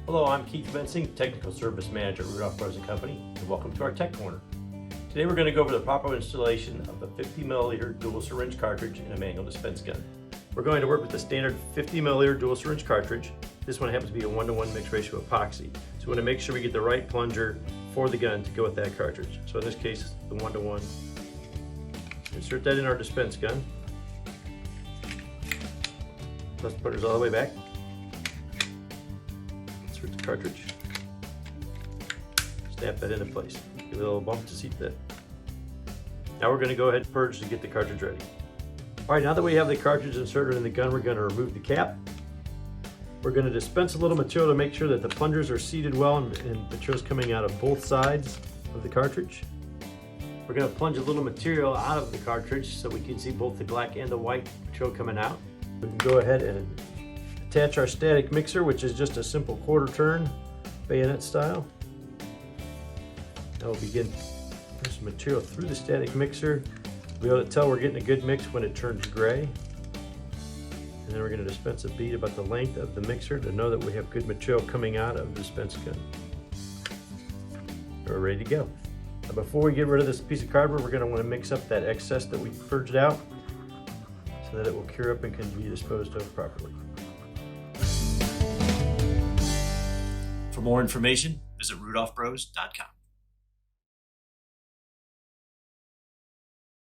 Hello, I'm Keith Mensing, Technical Service Manager at Rudolph Bros. & Company, and welcome to our Tech Corner. Today we're going to go over the proper installation of the 50 milliliter dual syringe cartridge in a manual dispense gun. We're going to work with the standard 50 milliliter dual syringe cartridge. This one happens to be a 1-to-1 mixed ratio epoxy. So we want to make sure we get the right plunger for the gun to go with that cartridge. So in this case, the 1-to-1. Insert that in our dispense gun. Plus the plunger's all the way back. Insert the cartridge. Snap that into place. Give it a little bump to seat that. Now we're going to go ahead and purge to get the cartridge ready. Alright, now that we have the cartridge inserted in the gun, we're going to remove the cap. We're going to dispense a little material to make sure that the plungers are seated well and material's coming out of both sides of the cartridge. We're going to plunge a little material out of the cartridge so we can see both the black and the white material coming out. We can go ahead and attach our static mixer, which is just a simple quarter turn, bayonet style. Now we'll begin pushing some material through the static mixer. We'll be able to tell we're getting a good mix when it turns gray. And then we're going to dispense a bead about the length of the mixer to know that we have good material coming out of the dispense gun. We're ready to go. Now before we get rid of this piece of cardboard, we're going to want to mix up that excess that we purged out so that it will cure up and can be disposed of properly. For more information, visit rudolphbros.com.